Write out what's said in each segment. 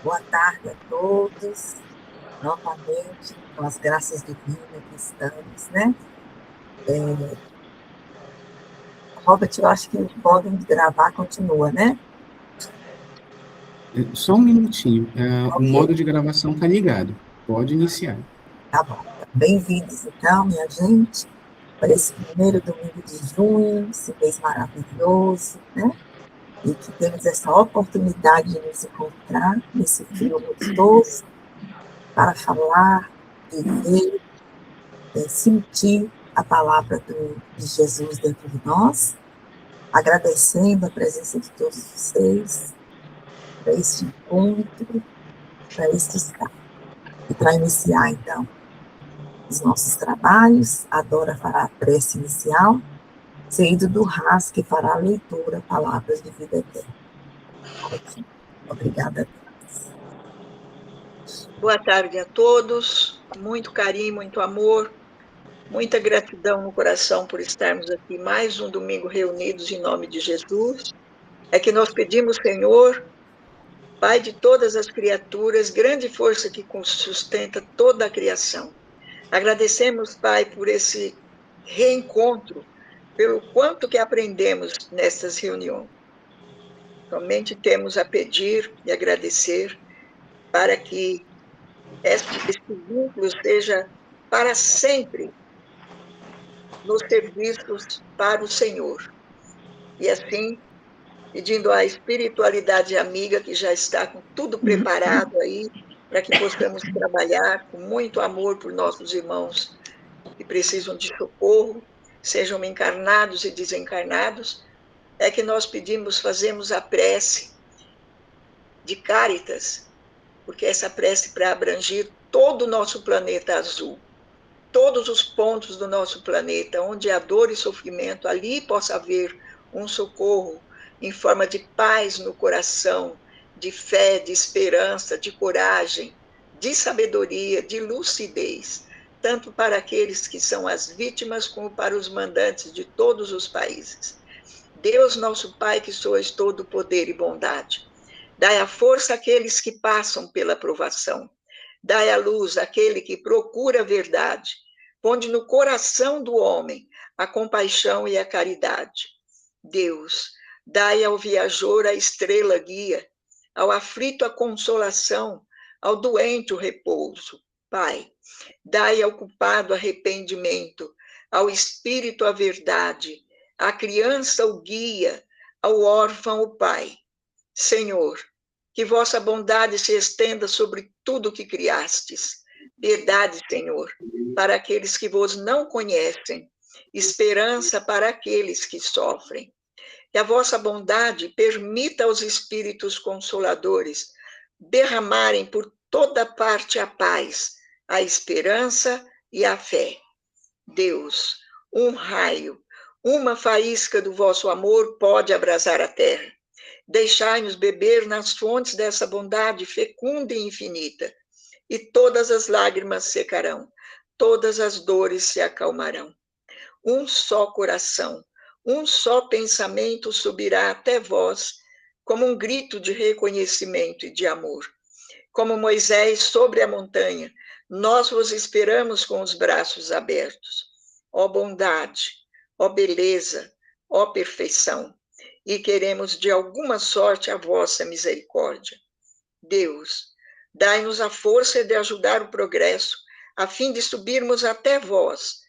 Boa tarde a todos, novamente, com as graças divinas que estamos, né? Robert, eu acho que podem gravar, continua, né? Só um minutinho. O Ok, modo de gravação está ligado. Pode iniciar. tá bom. Bem-vindos, então, minha gente, para esse primeiro domingo de junho, esse mês maravilhoso, né? E que temos essa oportunidade de nos encontrar nesse frio gostoso para falar, viver, sentir a palavra de Jesus dentro de nós, agradecendo a presença de todos vocês para este encontro, para este estar. E para iniciar, então, os nossos trabalhos, a Dora fará a prece inicial, seguido do Ras, que fará a leitura, palavras de vida eterna. Ótimo. Obrigada a todos. Boa tarde a todos, muito carinho, muito amor, muita gratidão no coração por estarmos aqui mais um domingo reunidos em nome de Jesus. É que nós pedimos, Senhor, Pai de todas as criaturas, grande força que sustenta toda a criação. Agradecemos, Pai, por esse reencontro, pelo quanto que aprendemos nestas reuniões. Somente temos a pedir e agradecer para que esse vínculo seja para sempre nos serviços para o Senhor. E assim, pedindo à espiritualidade amiga que já está com tudo preparado aí, para que possamos trabalhar com muito amor por nossos irmãos que precisam de socorro, sejam encarnados e desencarnados, é que nós pedimos, fazemos a prece de Cáritas, porque essa prece para abranger todo o nosso planeta azul, todos os pontos do nosso planeta, onde há dor e sofrimento, ali possa haver um socorro em forma de paz no coração, de fé, de esperança, de coragem, de sabedoria, de lucidez, tanto para aqueles que são as vítimas, como para os mandantes de todos os países. Deus, nosso Pai, que sois todo poder e bondade, dai a força àqueles que passam pela provação, dai a luz àquele que procura a verdade, ponde no coração do homem a compaixão e a caridade. Deus, dai ao viajor a estrela guia, ao aflito a consolação, ao doente o repouso. Pai, dai ao culpado arrependimento, ao espírito a verdade, à criança o guia, ao órfão o pai. Senhor, que vossa bondade se estenda sobre tudo o que criastes. Piedade, Senhor, para aqueles que vos não conhecem, esperança para aqueles que sofrem. Que a vossa bondade permita aos espíritos consoladores derramarem por toda parte a paz, a esperança e a fé. Deus, um raio, uma faísca do vosso amor pode abrasar a terra. Deixai-nos beber nas fontes dessa bondade fecunda e infinita, e todas as lágrimas secarão, todas as dores se acalmarão. Um só coração, um só pensamento subirá até vós, como um grito de reconhecimento e de amor. Como Moisés sobre a montanha, nós vos esperamos com os braços abertos. Ó bondade, ó beleza, ó perfeição, e queremos de alguma sorte a vossa misericórdia. Deus, dai-nos a força de ajudar o progresso, a fim de subirmos até vós.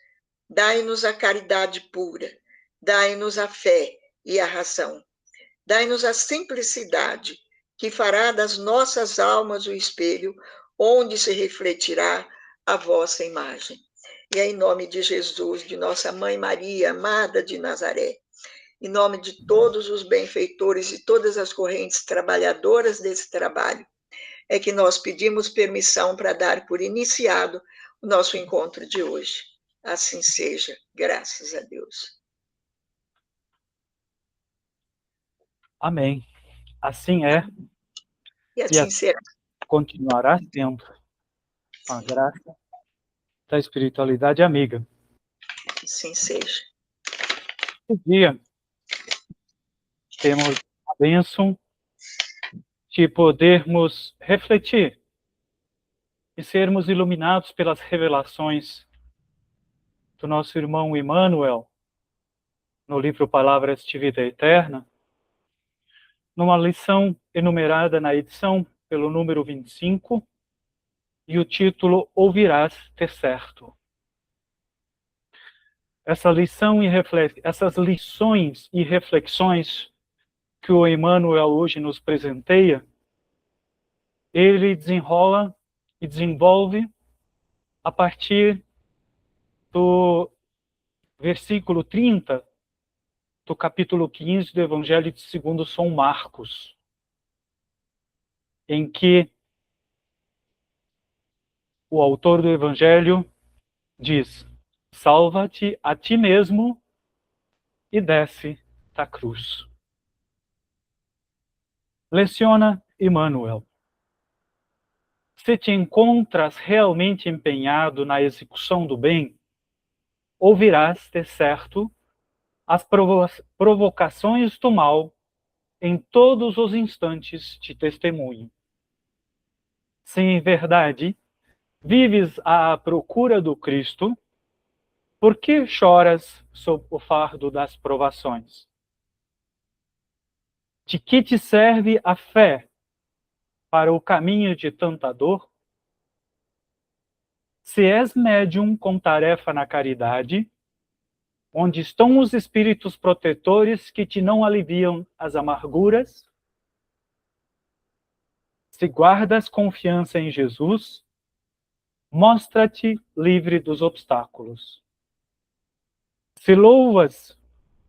Dai-nos a caridade pura, dai-nos a fé e a razão. Dai-nos a simplicidade, que fará das nossas almas o espelho, onde se refletirá a vossa imagem. E é em nome de Jesus, de nossa Mãe Maria, amada de Nazaré, em nome de todos os benfeitores e todas as correntes trabalhadoras desse trabalho, é que nós pedimos permissão para dar por iniciado o nosso encontro de hoje. Assim seja, graças a Deus. Amém. Assim é E e assim será. continuará sendo, com a graça da espiritualidade amiga. Assim seja. Esse dia temos a bênção de podermos refletir e sermos iluminados pelas revelações do nosso irmão Emmanuel, no livro Palavras de Vida Eterna, numa lição enumerada na edição pelo número 25, e o título Ouvirás ter certo. Essas lições e reflexões que o Emmanuel hoje nos presenteia, ele desenrola e desenvolve a partir do versículo 30 do capítulo 15 do Evangelho de segundo São Marcos, em que o autor do Evangelho diz: salva-te a ti mesmo e desce da cruz. Leciona Emmanuel: se te encontras realmente empenhado na execução do bem, ouvirás, de certo, as provocações do mal em todos os instantes de testemunho. Se em verdade vives à procura do Cristo, por que choras sob o fardo das provações? De que te serve a fé para o caminho de tanta dor? Se és médium com tarefa na caridade, onde estão os espíritos protetores que te não aliviam as amarguras? Se guardas confiança em Jesus, mostra-te livre dos obstáculos. Se louvas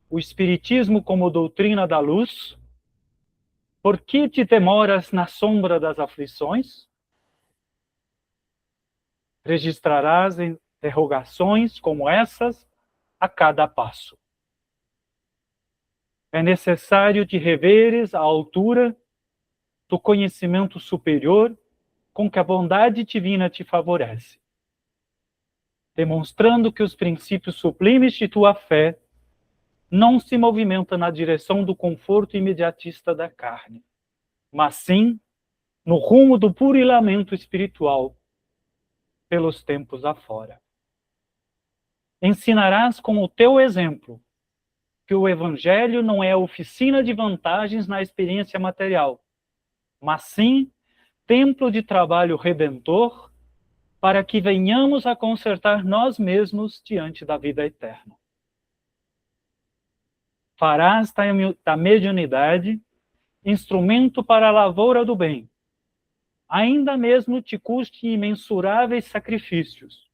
o Espiritismo como doutrina da luz, por que te demoras na sombra das aflições? Registrarás interrogações como essas a cada passo. É necessário te reveres à altura do conhecimento superior com que a bondade divina te favorece, demonstrando que os princípios sublimes de tua fé não se movimentam na direção do conforto imediatista da carne, mas sim no rumo do burilamento espiritual pelos tempos afora. Ensinarás com o teu exemplo que o Evangelho não é oficina de vantagens na experiência material, mas sim templo de trabalho redentor para que venhamos a consertar nós mesmos diante da vida eterna. Farás da mediunidade instrumento para a lavoura do bem, ainda mesmo te custe imensuráveis sacrifícios,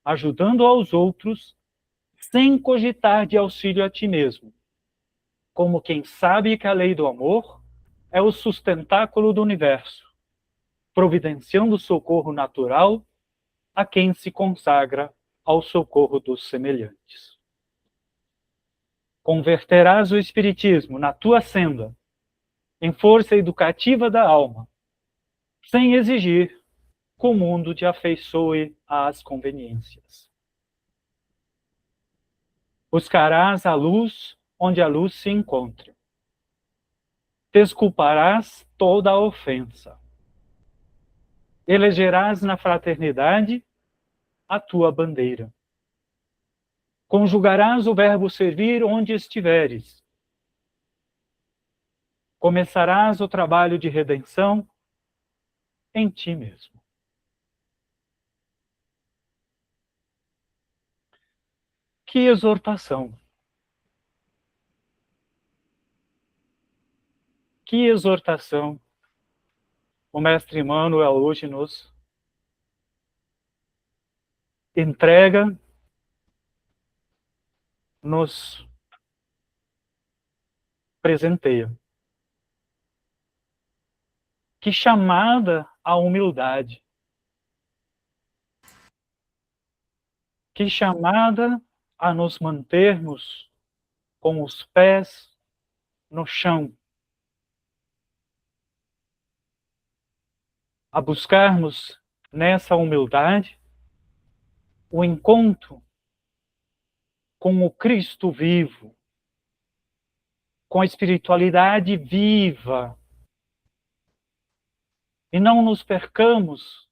ajudando aos outros sem cogitar de auxílio a ti mesmo, como quem sabe que a lei do amor é o sustentáculo do universo, providenciando socorro natural a quem se consagra ao socorro dos semelhantes. Converterás o Espiritismo na tua senda, em força educativa da alma, sem exigir que o mundo te afeiçoe às conveniências. Buscarás a luz onde a luz se encontra. Desculparás toda a ofensa. Elegerás na fraternidade a tua bandeira. Conjugarás o verbo servir onde estiveres. Começarás o trabalho de redenção em ti mesmo. Que exortação! Que exortação o mestre Emmanuel hoje nos entrega, nos presenteia. Que chamada à humildade. Que chamada a nos mantermos com os pés no chão. A buscarmos nessa humildade o encontro com o Cristo vivo, com a espiritualidade viva e não nos percamos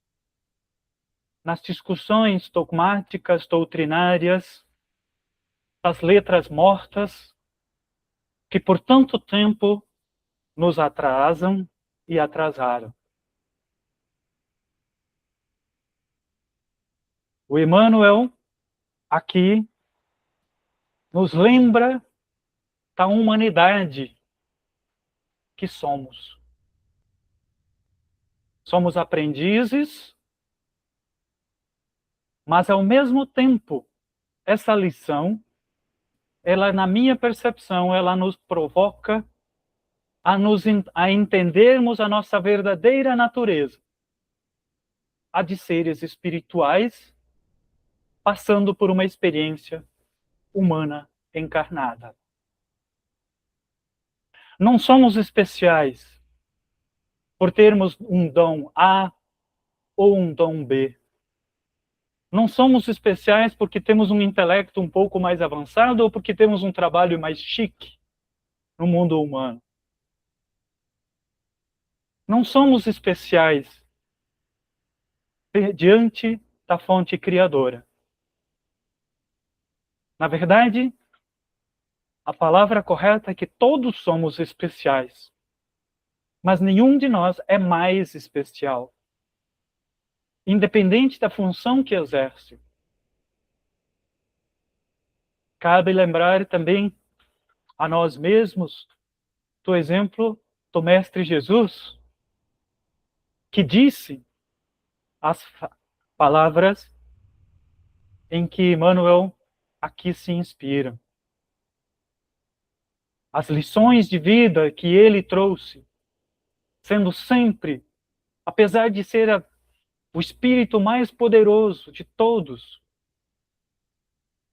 nas discussões dogmáticas, doutrinárias, das letras mortas, que por tanto tempo nos atrasam e atrasaram. O Emmanuel, aqui, nos lembra da humanidade que somos. Somos aprendizes, mas ao mesmo tempo, essa lição, ela, na minha percepção, ela nos provoca a entendermos a nossa verdadeira natureza, a de seres espirituais, passando por uma experiência humana encarnada. Não somos especiais por termos um dom A ou um dom B. Não somos especiais porque temos um intelecto um pouco mais avançado ou porque temos um trabalho mais chique no mundo humano. Não somos especiais diante da fonte criadora. Na verdade, a palavra correta é que todos somos especiais, mas nenhum de nós é mais especial, independente da função que exerce. Cabe lembrar também a nós mesmos do exemplo do Mestre Jesus, que disse as palavras em que Emmanuel aqui se inspira. As lições de vida que ele trouxe, sendo sempre, apesar de ser o espírito mais poderoso de todos,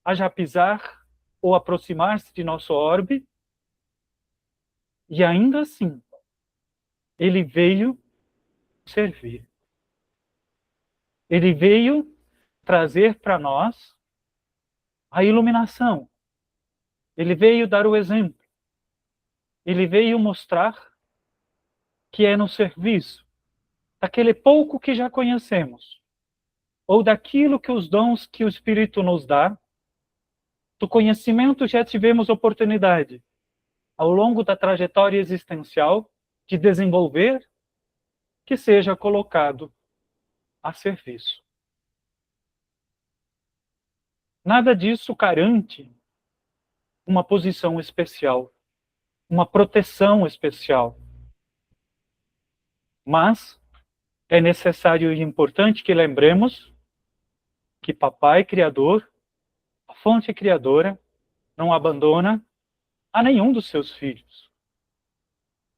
a já pisar ou aproximar-se de nosso orbe, e ainda assim, ele veio servir. Ele veio trazer para nós a iluminação. Ele veio dar o exemplo. Ele veio mostrar que é no serviço daquele pouco que já conhecemos, ou daquilo que os dons que o Espírito nos dá, do conhecimento já tivemos oportunidade, ao longo da trajetória existencial, de desenvolver, que seja colocado a serviço. Nada disso garante uma posição especial, uma proteção especial. Mas é necessário e importante que lembremos que Papai Criador, a fonte criadora, não abandona a nenhum dos seus filhos.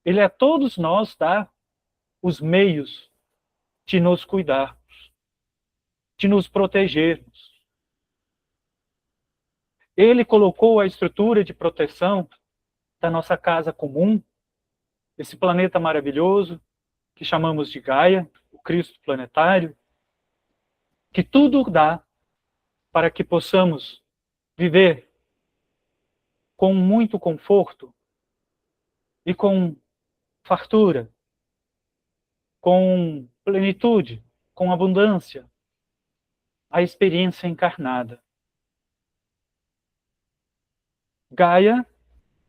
Ele a todos nós dá os meios de nos cuidarmos, de nos protegermos. Ele colocou a estrutura de proteção da nossa casa comum, esse planeta maravilhoso que chamamos de Gaia, o Cristo planetário, que tudo dá para que possamos viver com muito conforto e com fartura, com plenitude, com abundância, a experiência encarnada. Gaia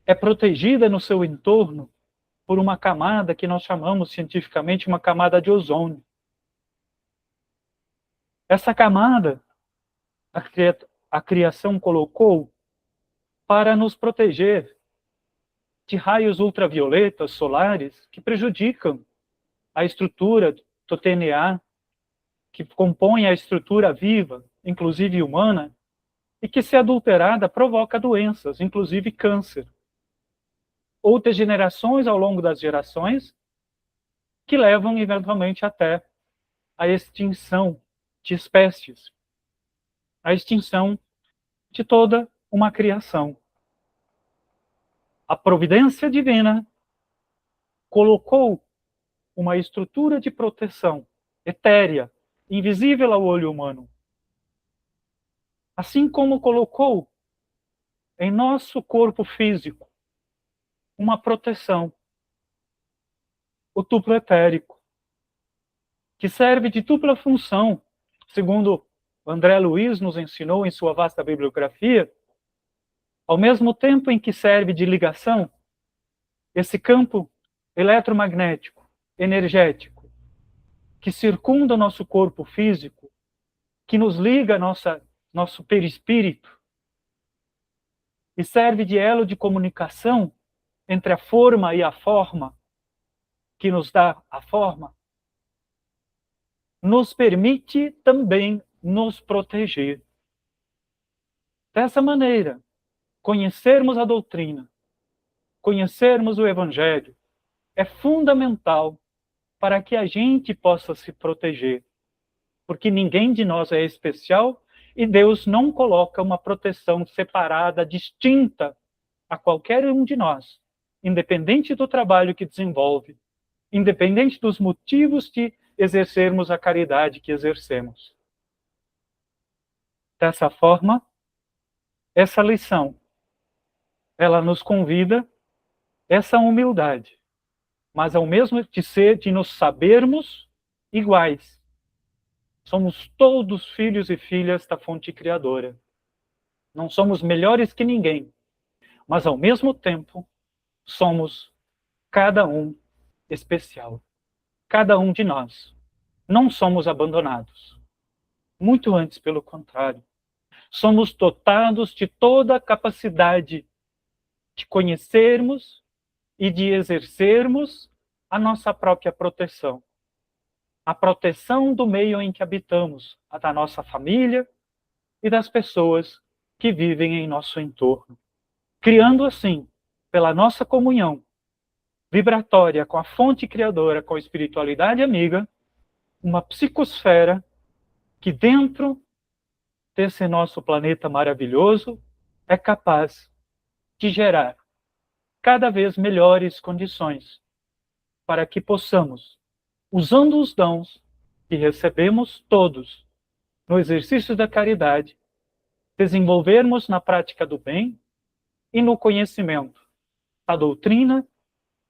é protegida no seu entorno por uma camada que nós chamamos cientificamente uma camada de ozônio. Essa camada, a criação colocou para nos proteger de raios ultravioletas solares que prejudicam a estrutura do DNA, que compõe a estrutura viva, inclusive humana, e que, se adulterada, provoca doenças, inclusive câncer, ou degenerações ao longo das gerações, que levam, eventualmente, até a extinção de espécies, a extinção de toda uma criação. A providência divina colocou uma estrutura de proteção etérea, invisível ao olho humano, assim como colocou em nosso corpo físico uma proteção, o tubro etérico, que serve de dupla função, segundo André Luiz nos ensinou em sua vasta bibliografia, ao mesmo tempo em que serve de ligação, esse campo eletromagnético, energético, que circunda o nosso corpo físico, que nos liga nosso perispírito, e serve de elo de comunicação entre a forma e a forma, que nos dá a forma, nos permite também nos proteger. Dessa maneira, conhecermos a doutrina, conhecermos o Evangelho, é fundamental para que a gente possa se proteger, porque ninguém de nós é especial e Deus não coloca uma proteção separada, distinta a qualquer um de nós, independente do trabalho que desenvolve, independente dos motivos de exercermos a caridade que exercemos. Dessa forma, essa lição, ela nos convida essa humildade, mas ao mesmo de nos sabermos iguais. Somos todos filhos e filhas da fonte criadora. Não somos melhores que ninguém, mas ao mesmo tempo somos cada um especial. Cada um de nós. Não somos abandonados. Muito antes, pelo contrário. Somos dotados de toda a capacidade de conhecermos e de exercermos a nossa própria proteção. A proteção do meio em que habitamos, a da nossa família e das pessoas que vivem em nosso entorno. Criando assim, pela nossa comunhão vibratória com a fonte criadora, com a espiritualidade amiga, uma psicosfera que dentro desse nosso planeta maravilhoso é capaz de gerar cada vez melhores condições para que possamos, usando os dons que recebemos todos no exercício da caridade, desenvolvermos na prática do bem e no conhecimento da doutrina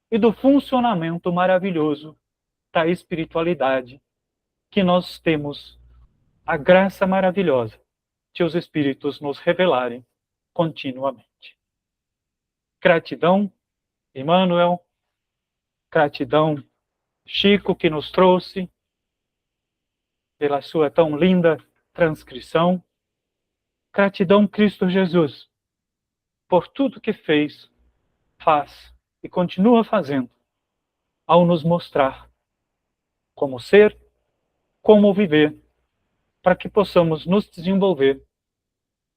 e do funcionamento maravilhoso da espiritualidade, que nós temos a graça maravilhosa de os Espíritos nos revelarem continuamente. Gratidão, Emmanuel, gratidão, Chico, que nos trouxe, pela sua tão linda transcrição. Gratidão, Cristo Jesus, por tudo que fez, faz e continua fazendo, ao nos mostrar como ser, como viver, para que possamos nos desenvolver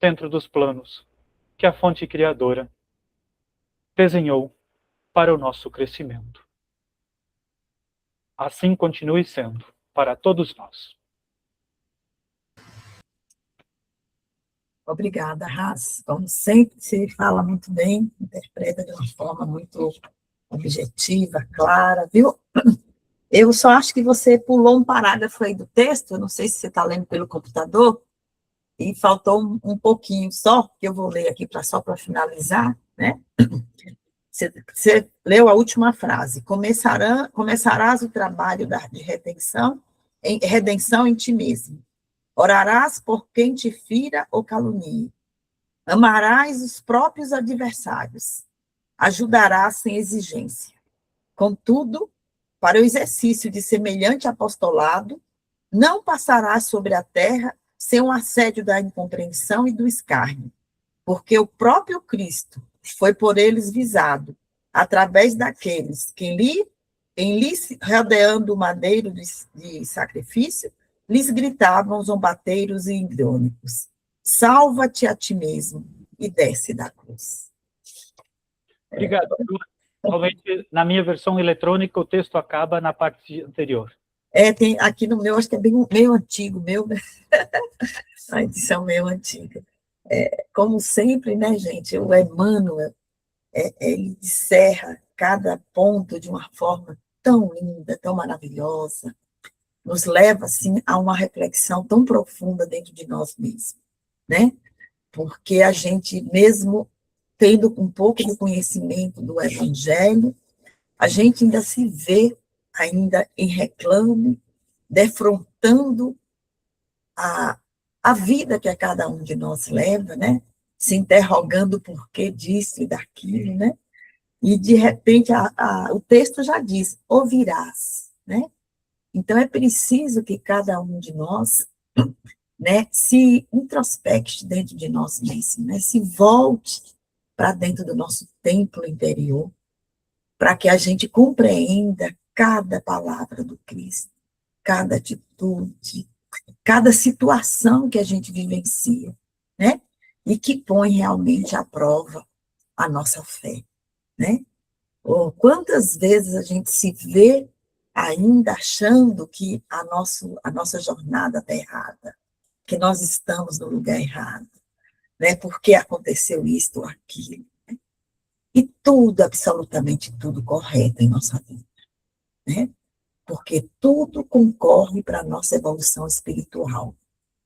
dentro dos planos que a fonte criadora desenhou para o nosso crescimento. Assim continue sendo para todos nós. Obrigada, Raz. Como sempre, você fala muito bem, interpreta de uma forma muito objetiva, clara, viu? Eu só acho que você pulou um parágrafo aí do texto, eu não sei se você está lendo pelo computador, e faltou um pouquinho só, que eu vou ler aqui só para finalizar, né? Você leu a última frase. Começarás o trabalho de redenção em ti mesmo. Orarás por quem te fira ou calunie. Amarás os próprios adversários. Ajudarás sem exigência. Contudo, para o exercício de semelhante apostolado, não passarás sobre a terra sem um assédio da incompreensão e do escárnio, porque o próprio Cristo foi por eles visado, através daqueles que lhe rodeando o madeiro de sacrifício, lhes gritavam zombateiros e irônicos: salva-te a ti mesmo e desce da cruz. Obrigado. Realmente, na minha versão eletrônica, o texto acaba na parte anterior. Tem aqui no meu, acho que é bem meio antigo, meu, né? A edição meio antiga. Como sempre, né, gente, o Emmanuel, ele encerra cada ponto de uma forma tão linda, tão maravilhosa, nos leva, assim, a uma reflexão tão profunda dentro de nós mesmos, né? Porque a gente, mesmo tendo um pouco de conhecimento do Evangelho, a gente ainda se vê ainda em reclame, defrontando a vida que a cada um de nós leva, né? Se interrogando o porquê disso e daquilo, né? E, de repente, o texto já diz, ouvirás, né? Então, é preciso que cada um de nós, né, se introspecte dentro de nós mesmos, né? Se volte para dentro do nosso templo interior, para que a gente compreenda cada palavra do Cristo, cada atitude, cada situação que a gente vivencia, né? E que põe realmente à prova a nossa fé, né? Ou quantas vezes a gente se vê ainda achando que a nossa jornada está errada, que nós estamos no lugar errado, né? Porque aconteceu isto ou aquilo. E tudo, absolutamente tudo correto em nossa vida, né? Porque tudo concorre para a nossa evolução espiritual,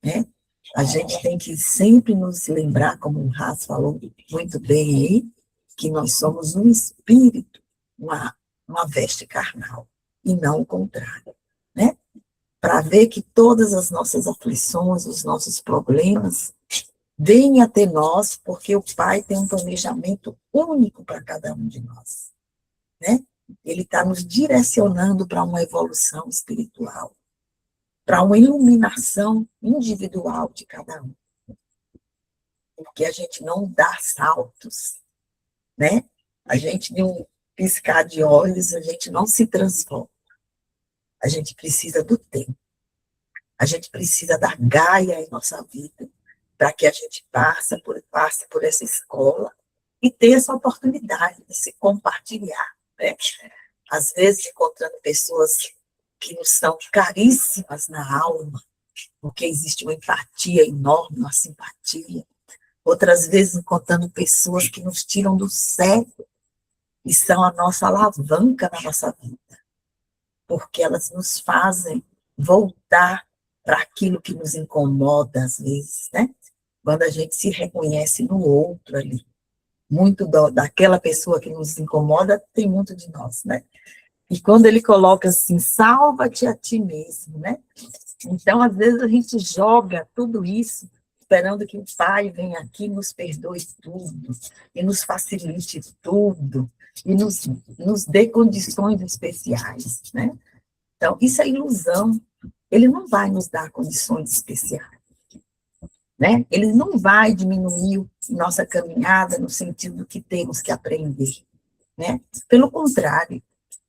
né? A gente tem que sempre nos lembrar, como o Haas falou muito bem aí, que nós somos um espírito, uma veste carnal, e não o contrário, né? Para ver que todas as nossas aflições, os nossos problemas, vêm até nós, porque o Pai tem um planejamento único para cada um de nós, né? Ele está nos direcionando para uma evolução espiritual, para uma iluminação individual de cada um. Porque a gente não dá saltos, né? A gente, de um piscar de olhos, a gente não se transforma. A gente precisa do tempo. A gente precisa da Gaia em nossa vida, para que a gente passe por essa escola e tenha essa oportunidade de se compartilhar, né? Às vezes, encontrando pessoas que nos são caríssimas na alma, porque existe uma empatia enorme, uma simpatia. Outras vezes, encontrando pessoas que nos tiram do sério e são a nossa alavanca na nossa vida, porque elas nos fazem voltar para aquilo que nos incomoda, às vezes, né? Quando a gente se reconhece no outro ali. Muito daquela pessoa que nos incomoda, tem muito de nós, né? E quando ele coloca assim, salva-te a ti mesmo, né? Então, às vezes, a gente joga tudo isso, esperando que o Pai venha aqui e nos perdoe tudo, e nos facilite tudo, e nos dê condições especiais, né? Então, isso é ilusão. Ele não vai nos dar condições especiais, né? Ele não vai diminuir nossa caminhada no sentido que temos que aprender, né? Pelo contrário,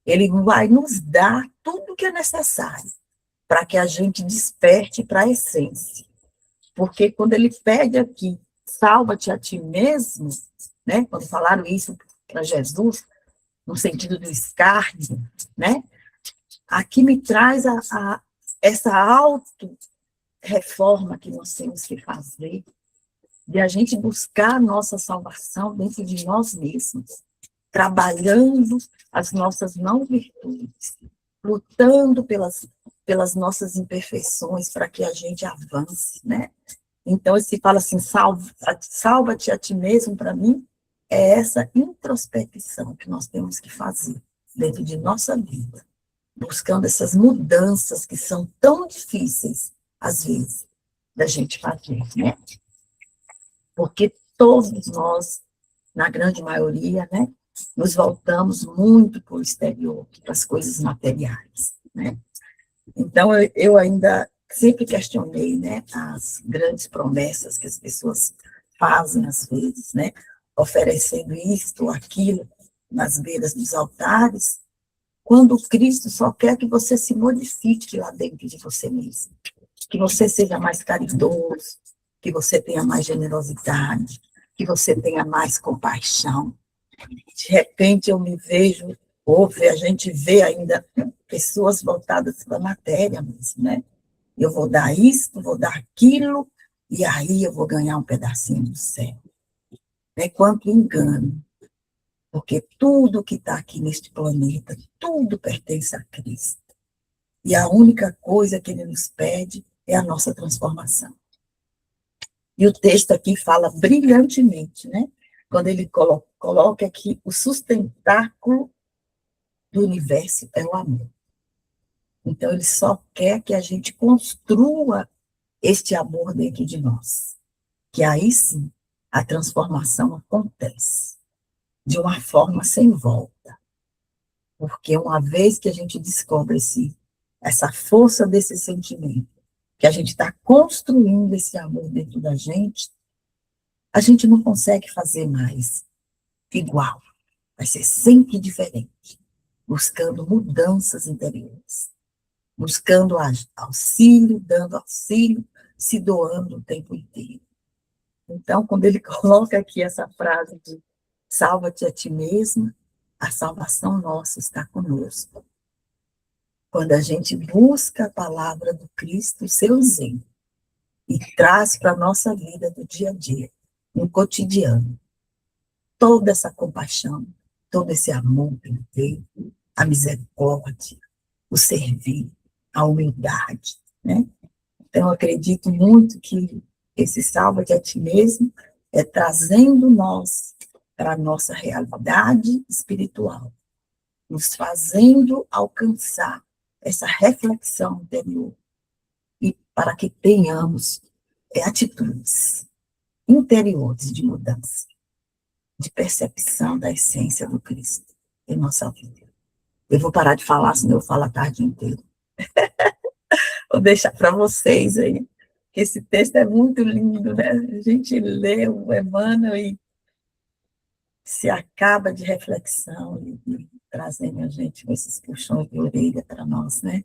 ele vai nos dar tudo o que é necessário para que a gente desperte para a essência. Porque quando ele pede aqui, salva-te a ti mesmo, né? Quando falaram isso para Jesus, no sentido do escárnio, né? Aqui me traz essa auto-reforma que nós temos que fazer, de a gente buscar a nossa salvação dentro de nós mesmos, trabalhando as nossas não virtudes, lutando pelas nossas imperfeições para que a gente avance, né? Então, se fala assim, salva-te a ti mesmo, para mim, é essa introspecção que nós temos que fazer dentro de nossa vida, buscando essas mudanças que são tão difíceis, às vezes, da gente fazer, né? Porque todos nós, na grande maioria, né, nos voltamos muito para o exterior, para as coisas materiais, né? Então, eu ainda sempre questionei, né, as grandes promessas que as pessoas fazem, às vezes, né, oferecendo isto ou aquilo nas beiras dos altares, quando Cristo só quer que você se modifique lá dentro de você mesmo, que você seja mais caridoso, que você tenha mais generosidade, que você tenha mais compaixão. De repente eu me vejo, a gente vê ainda pessoas voltadas para a matéria mesmo, né? Eu vou dar isso, vou dar aquilo, e aí eu vou ganhar um pedacinho do céu. É quanto engano, porque tudo que está aqui neste planeta, tudo pertence a Cristo. E a única coisa que ele nos pede é a nossa transformação. E o texto aqui fala brilhantemente, né? Quando ele coloca que o sustentáculo do universo é o amor. Então, ele só quer que a gente construa este amor dentro de nós. Que aí sim, a transformação acontece de uma forma sem volta. Porque uma vez que a gente descobre essa força desse sentimento, que a gente está construindo esse amor dentro da gente, a gente não consegue fazer mais igual. Vai ser sempre diferente, buscando mudanças interiores, buscando auxílio, dando auxílio, se doando o tempo inteiro. Então, quando ele coloca aqui essa frase de salva-te a ti mesmo, a salvação nossa está conosco. Quando a gente busca a palavra do Cristo, o seu exemplo, e traz para a nossa vida do dia a dia, no cotidiano, toda essa compaixão, todo esse amor perfeito, a misericórdia, o servir, a humildade, né? Então, eu acredito muito que esse salva-te a ti mesmo é trazendo nós para a nossa realidade espiritual, nos fazendo alcançar essa reflexão interior e para que tenhamos atitudes interiores de mudança, de percepção da essência do Cristo em nossa vida. Eu vou parar de falar, senão eu falo a tarde inteira. Vou deixar para vocês aí. Esse texto é muito lindo, né? A gente lê o Emmanuel e se acaba de reflexão e trazendo a gente com esses puxões de orelha para nós, né?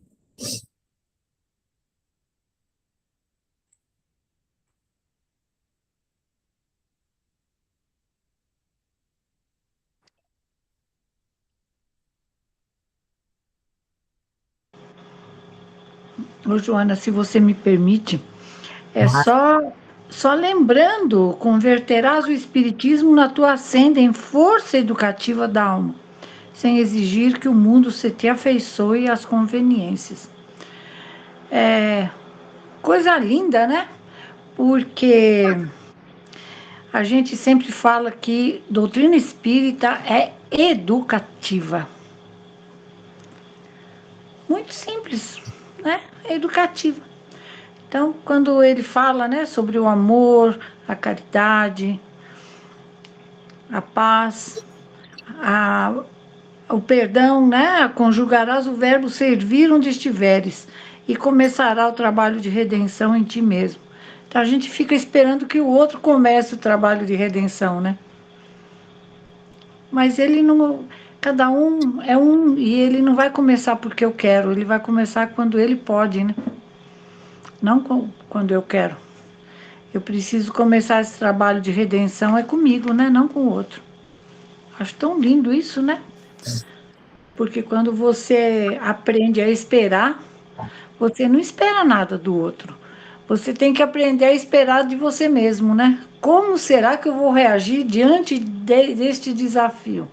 Ô, Joana, se você me permite, só lembrando, converterás o Espiritismo na tua senda em força educativa da alma, sem exigir que o mundo se te afeiçoe às conveniências. Coisa linda, né? Porque a gente sempre fala que doutrina espírita é educativa. Muito simples, né? É educativa. Então, quando ele fala, né, sobre o amor, a caridade, a paz, o perdão, né, conjugarás o verbo servir onde estiveres e começará o trabalho de redenção em ti mesmo. Então, a gente fica esperando que o outro comece o trabalho de redenção, né? Mas ele não... Cada um é um, e ele não vai começar porque eu quero, ele vai começar quando ele pode, né? Não quando eu quero. Eu preciso começar esse trabalho de redenção é comigo, né? Não com o outro. Acho tão lindo isso, né? Porque quando você aprende a esperar, você não espera nada do outro. Você tem que aprender a esperar de você mesmo, né? Como será que eu vou reagir diante deste desafio?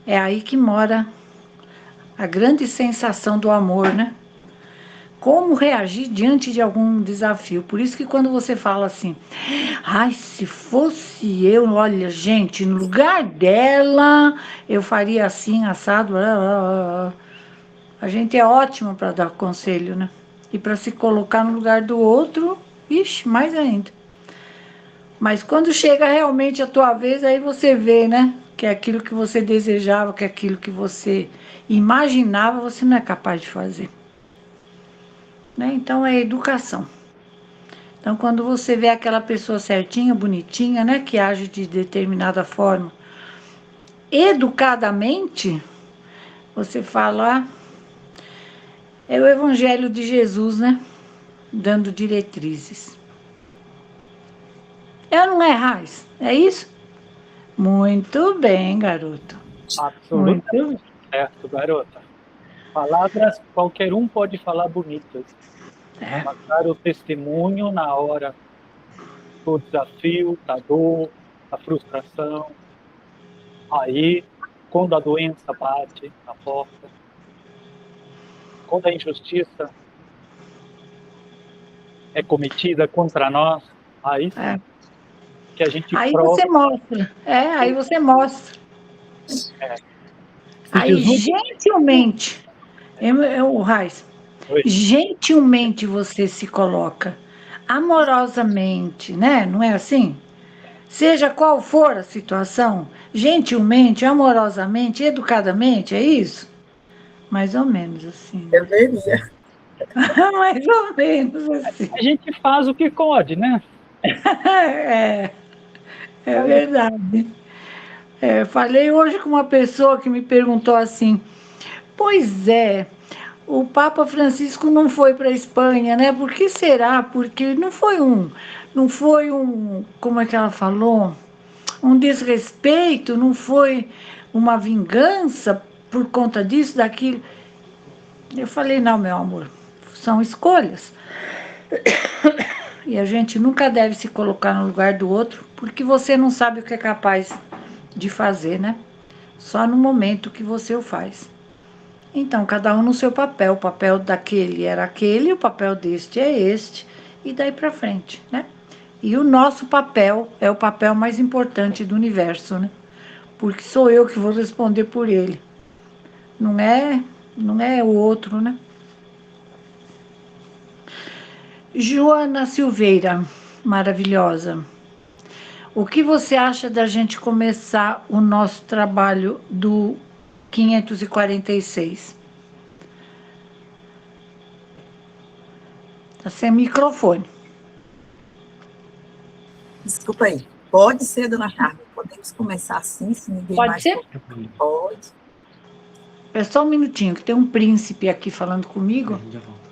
É aí que mora a grande sensação do amor, né? Como reagir diante de algum desafio. Por isso que quando você fala assim, ai, se fosse eu, olha, gente, no lugar dela, eu faria assim, assado. A gente é ótimo para dar conselho, né? E para se colocar no lugar do outro, ixi, mais ainda. Mas quando chega realmente a tua vez, aí você vê, né? Que aquilo que você desejava, que aquilo que você imaginava, você não é capaz de fazer. Né? Então, é educação. Então, quando você vê aquela pessoa certinha, bonitinha, né, que age de determinada forma, educadamente, você fala, é o Evangelho de Jesus, né, dando diretrizes. Eu não é, Raiz? É isso? Muito bem, garoto. Absolutamente certo, garota. Palavras qualquer um pode falar bonitas. Mas dar o testemunho na hora do desafio, da dor, da frustração. Aí, quando a doença bate na porta, quando a injustiça é cometida contra nós, aí sim, que a gente aí prova. Você mostra. Aí você mostra. Aí, gentilmente, O Raiz, Oi. gentilmente você se coloca, amorosamente, né? Não é assim? Seja qual for a situação, gentilmente, amorosamente, educadamente, é isso? Mais ou menos assim, né? Deveria. Mais ou menos assim. A gente faz o que pode, né? É, é verdade. Falei hoje com uma pessoa que me perguntou assim: pois é, o Papa Francisco não foi para a Espanha, né? Por que será? Porque não foi um, como é que ela falou? Um desrespeito, não foi uma vingança por conta disso, daquilo. Eu falei, não, meu amor, são escolhas. E a gente nunca deve se colocar no lugar do outro, porque você não sabe o que é capaz de fazer, né? Só no momento que você o faz. Então, cada um no seu papel. O papel daquele era aquele, o papel deste é este, e daí para frente, né? E o nosso papel é o papel mais importante do universo, né? Porque sou eu que vou responder por ele. Não é, não é o outro, né? Joana Silveira, maravilhosa. O que você acha da gente começar o nosso trabalho do 546? Tá sem microfone. Desculpa aí. Pode ser, dona Carmen. Podemos começar assim, se ninguém Pode mais... ser? Pode. É só um minutinho, que tem um príncipe aqui falando comigo. Já volto.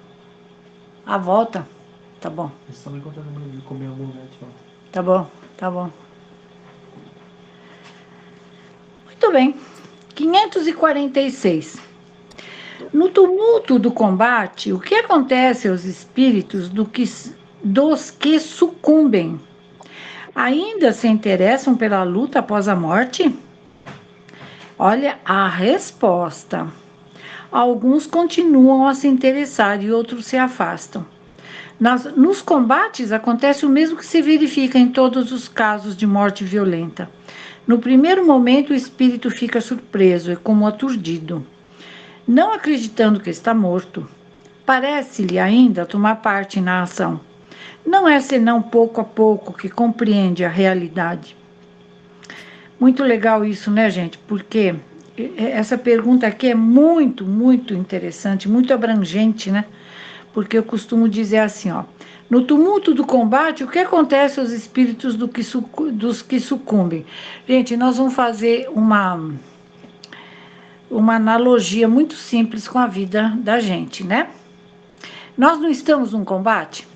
A volta? Tá bom, Eles estão me contando de comer algum lugar de volta. tá bom, tá bom. Muito bem. 546. No tumulto do combate, o que acontece aos espíritos dos que sucumbem? Ainda se interessam pela luta após a morte? Olha a resposta. Alguns continuam a se interessar e outros se afastam. Nos combates acontece o mesmo que se verifica em todos os casos de morte violenta. No primeiro momento, o espírito fica surpreso e como aturdido, não acreditando que está morto. Parece-lhe ainda tomar parte na ação. Não é senão pouco a pouco que compreende a realidade. Muito legal isso, né, gente? Porque essa pergunta aqui é muito, muito interessante, muito abrangente, né? Porque eu costumo dizer assim, ó. No tumulto do combate, o que acontece aos espíritos dos que sucumbem? Gente, nós vamos fazer uma analogia muito simples com a vida da gente, né? Nós não estamos num combate?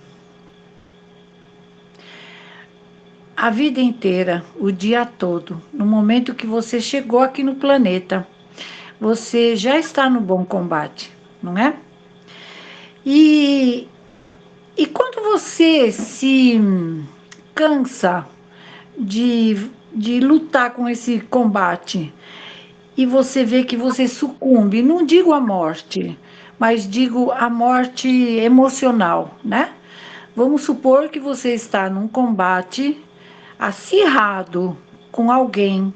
A vida inteira, o dia todo, no momento que você chegou aqui no planeta, você já está no bom combate, não é? E quando você se cansa de lutar com esse combate e você vê que você sucumbe, não digo a morte, mas digo a morte emocional, né? Vamos supor que você está num combate acirrado com alguém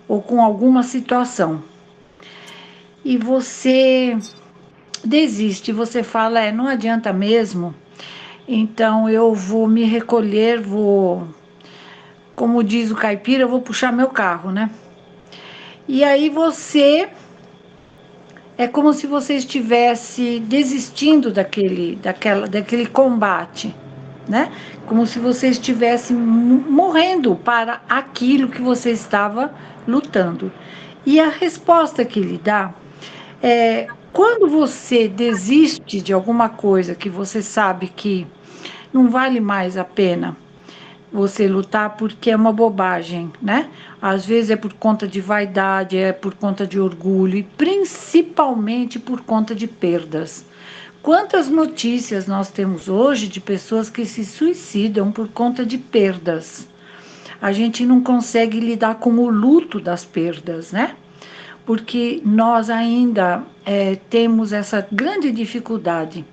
ou com alguma situação e você desiste, você fala, não adianta mesmo, então eu vou me recolher, como diz o caipira, eu vou puxar meu carro, né? E aí é como se você estivesse desistindo daquele combate, né? Como se você estivesse morrendo para aquilo que você estava lutando. E a resposta que ele dá é: quando você desiste de alguma coisa que você sabe que não vale mais a pena você lutar porque é uma bobagem, né? Às vezes é por conta de vaidade, é por conta de orgulho e principalmente por conta de perdas. Quantas notícias nós temos hoje de pessoas que se suicidam por conta de perdas? A gente não consegue lidar com o luto das perdas, né? Porque nós ainda temos essa grande dificuldade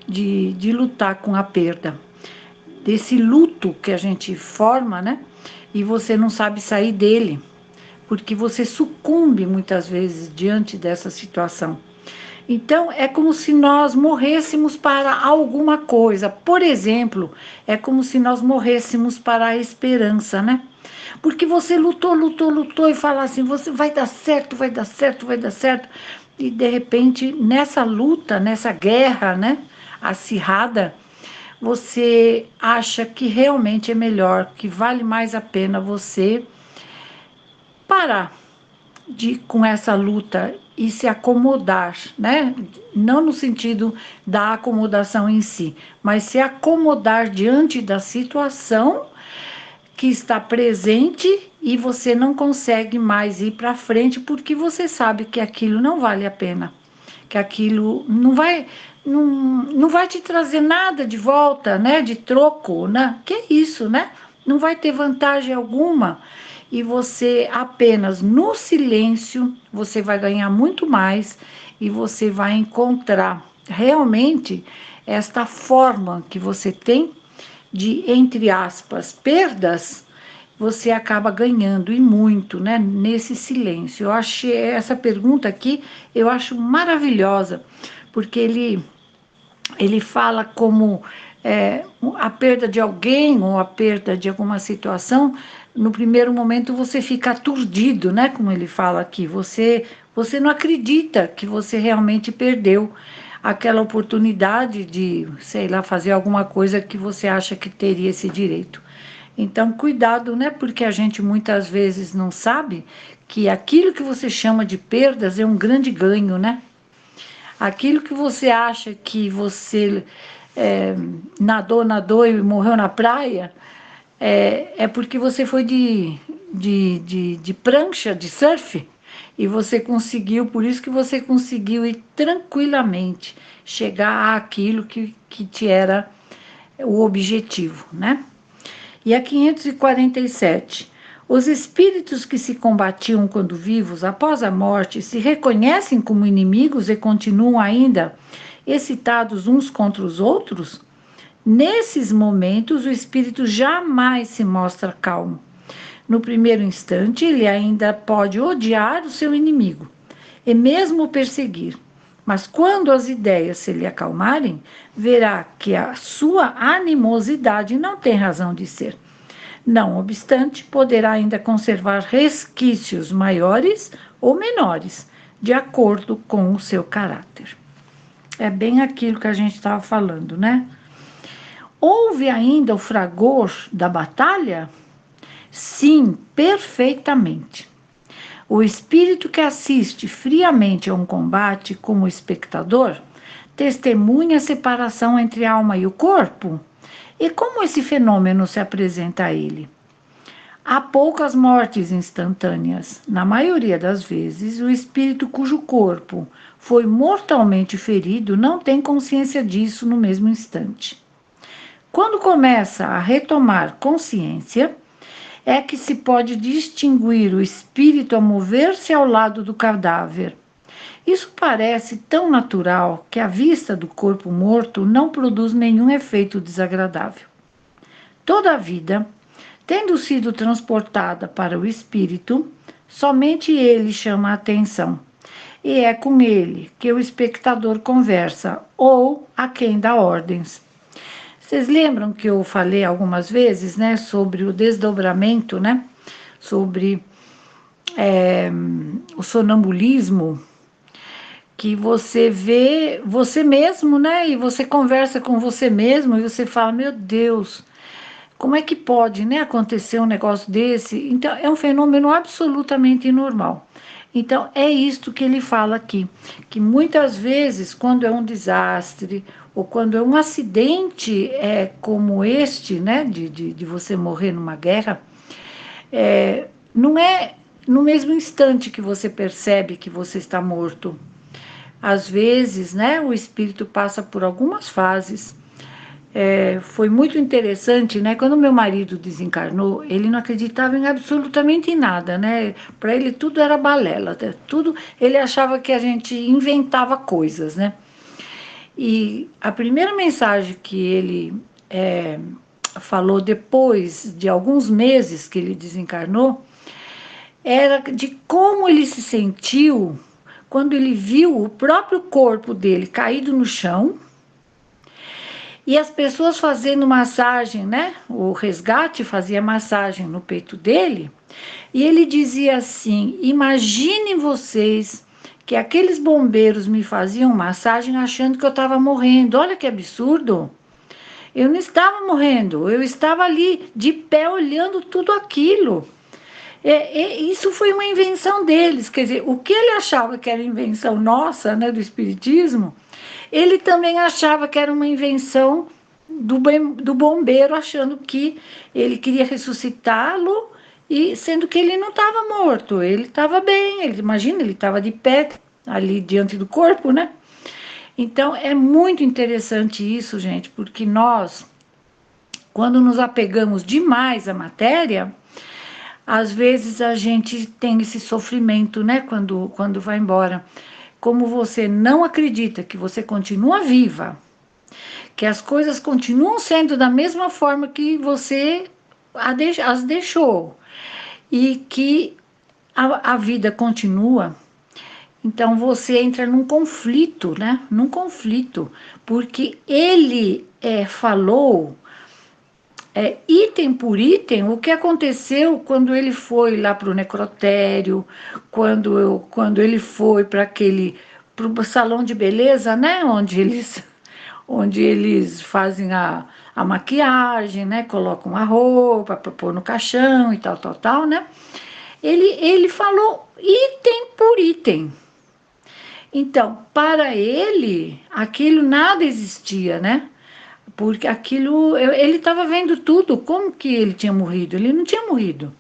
de lutar com a perda, desse luto que a gente forma, né? E você não sabe sair dele, porque você sucumbe muitas vezes diante dessa situação. Então, é como se nós morrêssemos para alguma coisa. Por exemplo, é como se nós morrêssemos para a esperança, né? Porque você lutou, lutou, lutou e fala assim, você vai dar certo, vai dar certo, vai dar certo. E de repente, nessa luta, nessa guerra, né, acirrada, você acha que realmente é melhor, que vale mais a pena você parar com essa luta e se acomodar, né? Não no sentido da acomodação em si, mas se acomodar diante da situação que está presente e você não consegue mais ir para frente porque você sabe que aquilo não vale a pena, que aquilo não vai te trazer nada de volta, né? De troco, né? Que é isso, né? Não vai ter vantagem alguma. E você apenas no silêncio, você vai ganhar muito mais e você vai encontrar realmente esta forma que você tem de, entre aspas, perdas, você acaba ganhando e muito, né, nesse silêncio. Eu achei essa pergunta aqui, eu acho maravilhosa, porque ele fala como a perda de alguém ou a perda de alguma situação, no primeiro momento você fica aturdido, né? Como ele fala aqui, você não acredita que você realmente perdeu aquela oportunidade de, sei lá, fazer alguma coisa que você acha que teria esse direito. Então, cuidado, né? Porque a gente muitas vezes não sabe que aquilo que você chama de perdas é um grande ganho, né? Aquilo que você acha que você nadou e morreu na praia, é porque você foi de prancha, de surf, e você conseguiu, por isso que você conseguiu ir tranquilamente chegar àquilo que te era o objetivo, né? E a 547. Os espíritos que se combatiam quando vivos, após a morte, se reconhecem como inimigos e continuam ainda excitados uns contra os outros? Nesses momentos, o espírito jamais se mostra calmo. No primeiro instante, ele ainda pode odiar o seu inimigo e mesmo o perseguir. Mas quando as ideias se lhe acalmarem, verá que a sua animosidade não tem razão de ser. Não obstante, poderá ainda conservar resquícios maiores ou menores, de acordo com o seu caráter. É bem aquilo que a gente estava falando, né? Houve ainda o fragor da batalha? Sim, perfeitamente. O espírito que assiste friamente a um combate como espectador testemunha a separação entre a alma e o corpo? E como esse fenômeno se apresenta a ele? Há poucas mortes instantâneas. Na maioria das vezes, o espírito cujo corpo foi mortalmente ferido não tem consciência disso no mesmo instante. Quando começa a retomar consciência, é que se pode distinguir o espírito a mover-se ao lado do cadáver. Isso parece tão natural que a vista do corpo morto não produz nenhum efeito desagradável. Toda a vida, tendo sido transportada para o espírito, somente ele chama a atenção. E é com ele que o espectador conversa ou a quem dá ordens. Vocês lembram que eu falei algumas vezes, né, sobre o desdobramento, né, sobre o sonambulismo, que você vê você mesmo, né, e você conversa com você mesmo e você fala, meu Deus, como é que pode, né, acontecer um negócio desse? Então, é um fenômeno absolutamente normal. Então, é isto que ele fala aqui, que muitas vezes, quando é um desastre, ou quando é um acidente como este, né, de você morrer numa guerra, não é no mesmo instante que você percebe que você está morto. Às vezes, né, o espírito passa por algumas fases. Foi muito interessante, né? Quando meu marido desencarnou, ele não acreditava em absolutamente nada, né? Para ele tudo era balela, tudo. Ele achava que a gente inventava coisas, né? E a primeira mensagem que ele falou depois de alguns meses que ele desencarnou era de como ele se sentiu quando ele viu o próprio corpo dele caído no chão, e as pessoas fazendo massagem, né? O resgate fazia massagem no peito dele, e ele dizia assim: imaginem vocês que aqueles bombeiros me faziam massagem achando que eu estava morrendo. Olha que absurdo! Eu não estava morrendo, eu estava ali de pé olhando tudo aquilo. Isso foi uma invenção deles, quer dizer, o que ele achava que era invenção nossa, né, do espiritismo, ele também achava que era uma invenção do bombeiro, achando que ele queria ressuscitá-lo, e sendo que ele não estava morto, ele estava bem, imagina, ele estava de pé ali diante do corpo, né? Então é muito interessante isso, gente, porque nós, quando nos apegamos demais à matéria, às vezes a gente tem esse sofrimento, né, quando vai embora. Como você não acredita que você continua viva, que as coisas continuam sendo da mesma forma que você as deixou, e que a vida continua, então você entra num conflito, né? Num conflito, porque ele falou item por item o que aconteceu quando ele foi lá para o necrotério, quando ele foi para o salão de beleza, né? Onde eles fazem a maquiagem, né? Colocam a roupa para pôr no caixão e tal, né? Ele falou item por item. Então, para ele, aquilo nada existia, né? Porque aquilo, ele estava vendo tudo, como que ele tinha morrido? Ele não tinha morrido.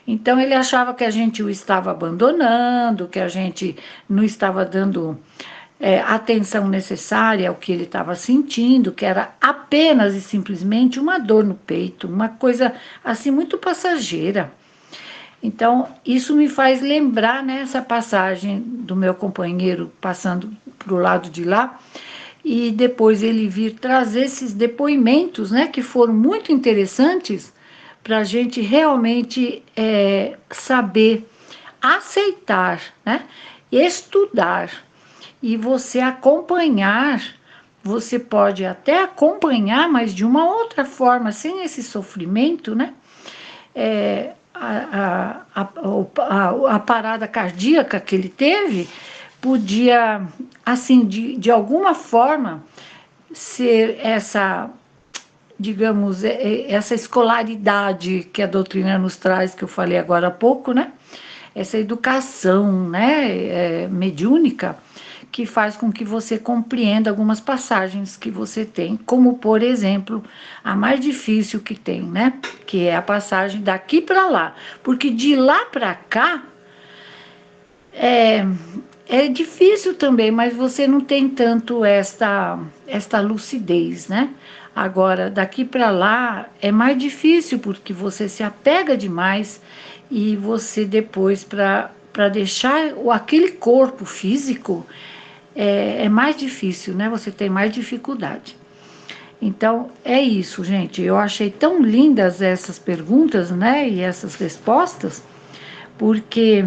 Então, ele achava que a gente o estava abandonando, que a gente não estava dando atenção necessária ao que ele estava sentindo, que era apenas e simplesmente uma dor no peito, uma coisa assim muito passageira. Então, isso me faz lembrar, né, essa passagem do meu companheiro passando para o lado de lá, e depois ele vir trazer esses depoimentos, né, que foram muito interessantes para a gente realmente saber aceitar, né, estudar, e você acompanhar. Você pode até acompanhar, mas de uma outra forma, sem esse sofrimento, né? A parada cardíaca que ele teve podia, assim, de alguma forma, ser essa, digamos, essa escolaridade que a doutrina nos traz, que eu falei agora há pouco, né? Essa educação, né, mediúnica, que faz com que você compreenda algumas passagens que você tem, como, por exemplo, a mais difícil que tem, né? Que é a passagem daqui para lá. Porque de lá para cá é difícil também, mas você não tem tanto esta lucidez, né? Agora, daqui para lá é mais difícil, porque você se apega demais, e você depois, para deixar aquele corpo físico, é mais difícil, né? Você tem mais dificuldade. Então, é isso, gente. Eu achei tão lindas essas perguntas, né? E essas respostas, porque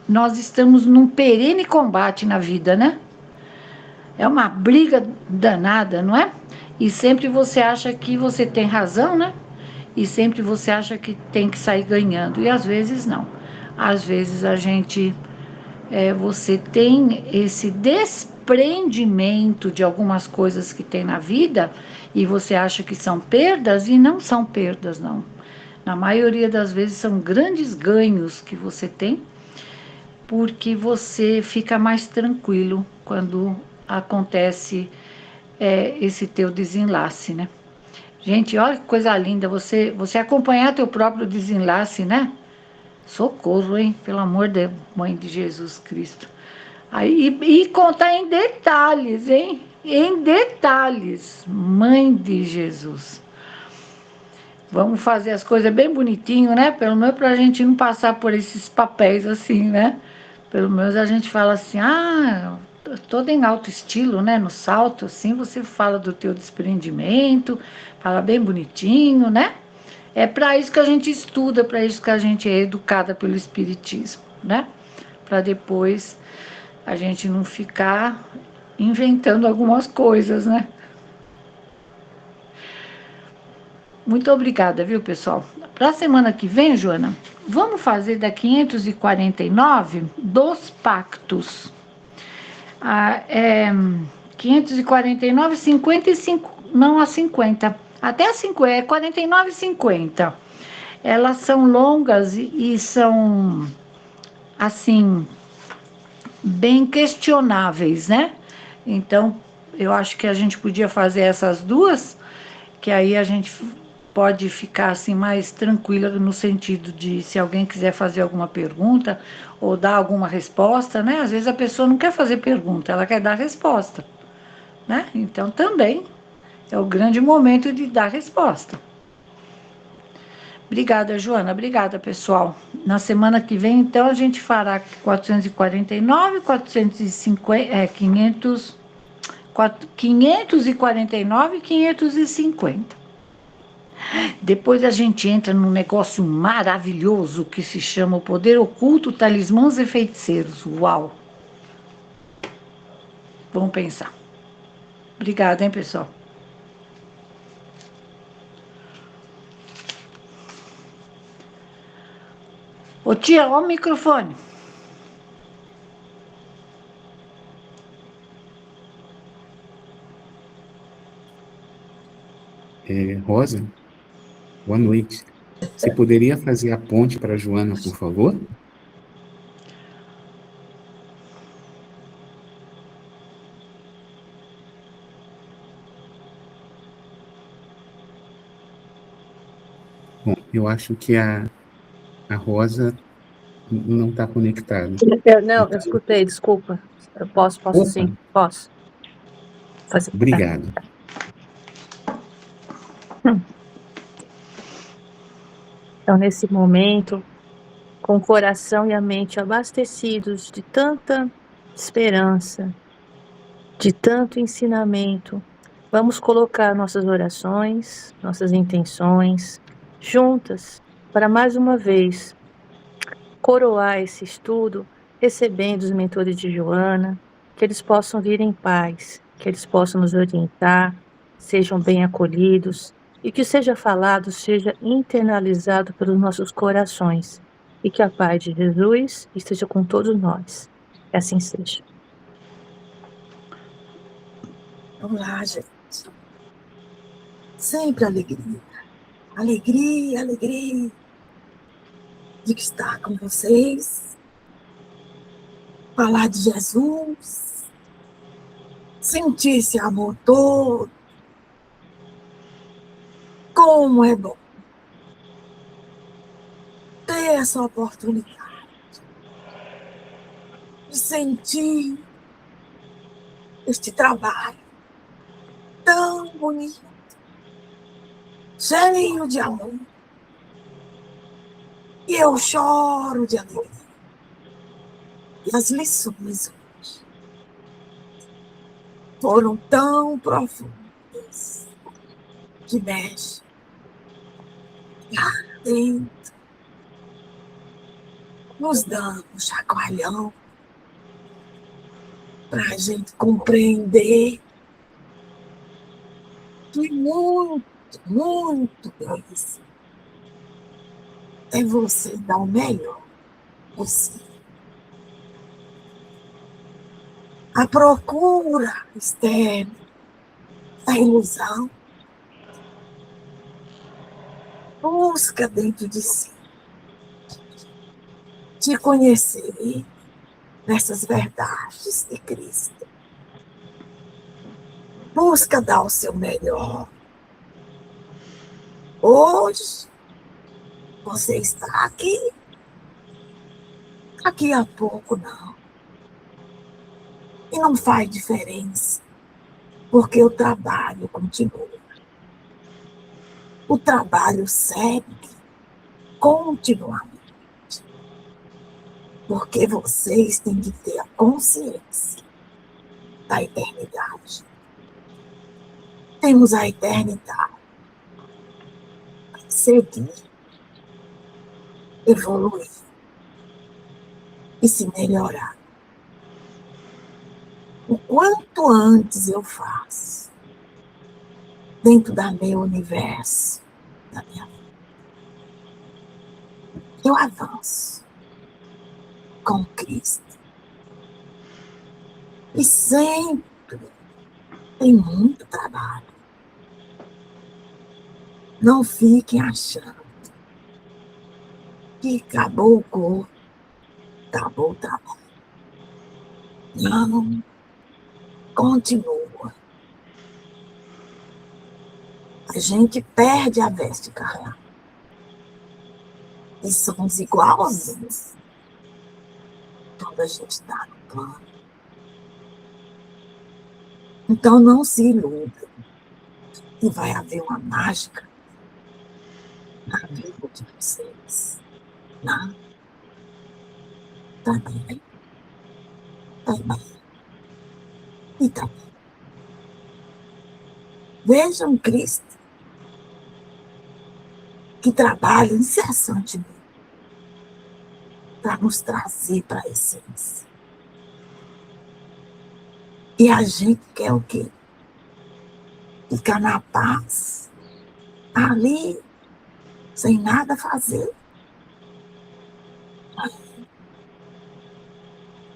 nós estamos num perene combate na vida, né? É uma briga danada, não é? E sempre você acha que você tem razão, né? E sempre você acha que tem que sair ganhando. E às vezes não. Às vezes a gente... você tem esse desprendimento de algumas coisas que tem na vida, e você acha que são perdas, e não são perdas, não. Na maioria das vezes são grandes ganhos que você tem, porque você fica mais tranquilo quando acontece esse teu desenlace, né? Gente, olha que coisa linda, você acompanhar teu próprio desenlace, né? Socorro, hein? Pelo amor de Mãe de Jesus Cristo. Aí, e contar em detalhes, hein? Em detalhes. Mãe de Jesus. Vamos fazer as coisas bem bonitinho, né? Pelo menos para a gente não passar por esses papéis assim, né? Pelo menos a gente fala assim, todo em alto estilo, né? No salto, assim, você fala do teu desprendimento, fala bem bonitinho, né? É para isso que a gente estuda, para isso que a gente é educada pelo Espiritismo, né? Para depois a gente não ficar inventando algumas coisas, né? Muito obrigada, viu, pessoal? Para a semana que vem, Joana, vamos fazer da 549 dos pactos. 549, 55, não a 50. Até a 50, 49 e 50. Elas são longas e são, assim, bem questionáveis, né? Então, eu acho que a gente podia fazer essas duas, que aí a gente pode ficar assim mais tranquila no sentido de se alguém quiser fazer alguma pergunta ou dar alguma resposta, né? Às vezes a pessoa não quer fazer pergunta, ela quer dar resposta, né? Então também é o grande momento de dar resposta. Obrigada, Joana. Obrigada, pessoal. Na semana que vem, então, a gente fará 449, 450, 549 e 550. Depois a gente entra num negócio maravilhoso que se chama o Poder Oculto, Talismãs e Feiticeiros. Uau! Vamos pensar. Obrigada, hein, pessoal? Ô tia, ó o microfone. Rosa, boa noite. Você poderia fazer a ponte para a Joana, por favor? Bom, eu acho que a Rosa não está conectada. Não, eu escutei, desculpa. Eu posso Opa, sim, posso. Fazer. obrigado. Então, nesse momento, com o coração e a mente abastecidos de tanta esperança, de tanto ensinamento, vamos colocar nossas orações, nossas intenções juntas para mais uma vez coroar esse estudo, recebendo os mentores de Joana, que eles possam vir em paz, que eles possam nos orientar, sejam bem acolhidos, e que seja falado, seja internalizado pelos nossos corações, e que a paz de Jesus esteja com todos nós. Que assim seja. Vamos lá, gente. Sempre alegria. Alegria, alegria de estar com vocês. Falar de Jesus. Sentir esse amor todo. Como é bom ter essa oportunidade de sentir este trabalho tão bonito, cheio de amor. E eu choro de alegria. E as lições hoje foram tão profundas que mexem lá dentro, nos dando um chacoalhão para a gente compreender que muito deles é você dar o melhor possível. A procura externa da ilusão busca dentro de si te conhecer nessas verdades de Cristo. Busca dar o seu melhor. Hoje, você está aqui. Daqui a pouco, não. E não faz diferença, porque o trabalho continua. O trabalho segue continuamente. Porque vocês têm que ter a consciência da eternidade. Temos a eternidade. Seguir, evoluir e se melhorar. O quanto antes eu faço, dentro do meu universo, da minha vida, eu avanço com Cristo. E sempre tem muito trabalho. Não fiquem achando que acabou o corpo, acabou o trabalho. Não, continua. A gente perde a veste carnal. E somos igualzinhos quando a gente está no plano. Então não se iluda que vai haver uma mágica na vida de vocês. Não. Tá bem. Tá bem. E tá bem. Vejam Cristo que trabalha incessantemente para nos trazer para a essência. E a gente quer o quê? Ficar na paz, ali, sem nada fazer.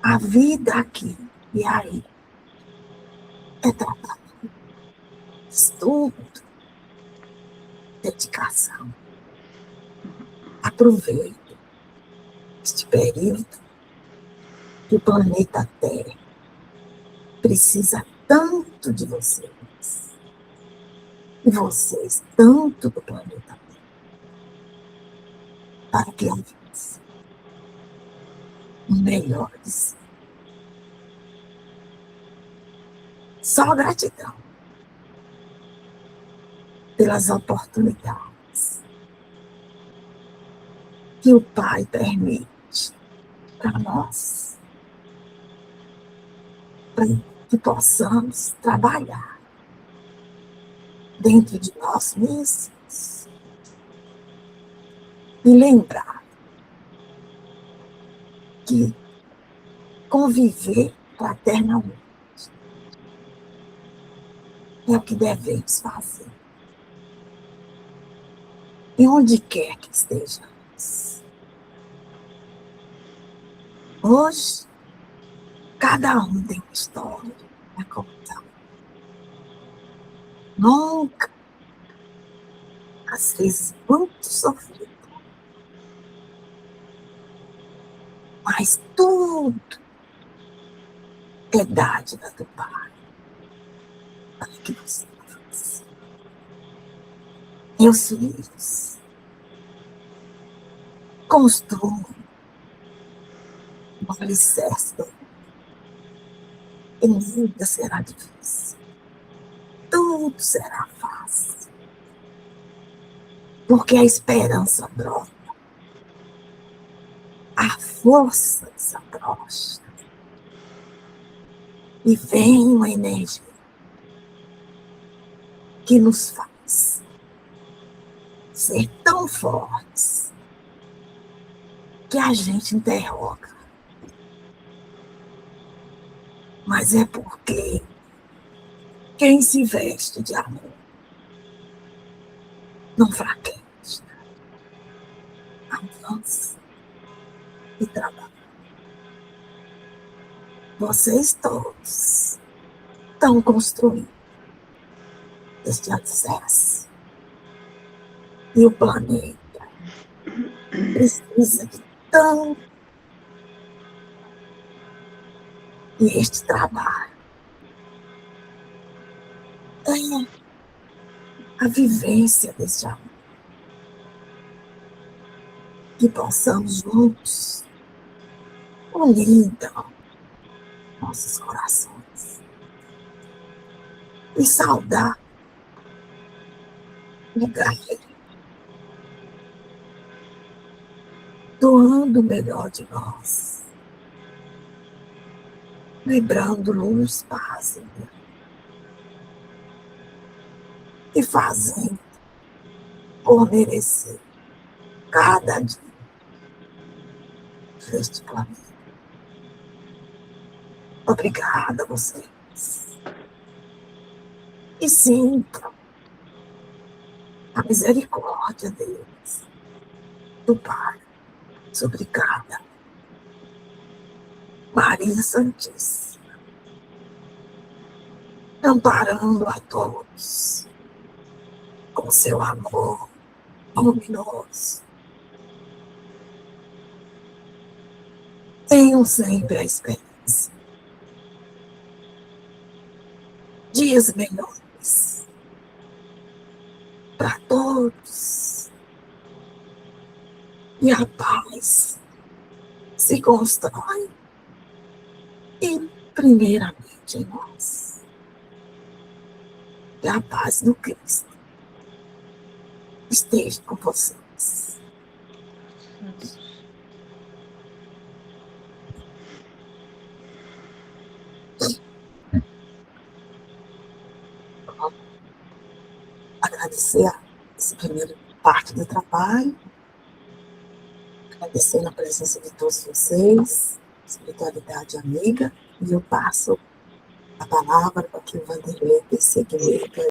A vida aqui e aí é trabalho, estudo, dedicação. Aproveite este período que o planeta Terra precisa tanto de vocês. E vocês tanto do planeta Terra. Para que avance o melhor de si. Só gratidão pelas oportunidades que o Pai permite para nós, para que possamos trabalhar dentro de nós mesmos e lembrar que conviver fraternalmente é o que devemos fazer. E onde quer que estejamos. Hoje, cada um tem uma história para contar. Nunca, às vezes, muito sofrido. Mas tudo é dádiva do Pai. Para que você faça. Meus filhos, construam um alicerce. E nunca será difícil. Tudo será fácil. Porque a esperança brota. A força desabrocha. E vem uma energia que nos faz ser tão fortes que a gente interroga. Mas é porque quem se veste de amor não fraqueja, avança e trabalha. Vocês todos estão construindo este alicerce. E o planeta precisa de tanto. E este trabalho é a vivência deste amor. Que possamos juntos unir, então, nossos corações e saudar o Gaia, doando o melhor de nós, lembrando luz, paz e fazendo por merecer cada dia deste planeta. Obrigada a vocês. E sintam a misericórdia deles, do Pai. Obrigada. Maria Santíssima, amparando a todos com seu amor luminoso. Tenham sempre a esperança. Dias melhores para todos. E a paz se constrói, e primeiramente em nós. E a paz do Cristo esteja com vocês. Agradecer essa primeira parte do trabalho, agradecer a presença de todos vocês, espiritualidade amiga, e eu passo a palavra para que o Vanderlei dê seguimento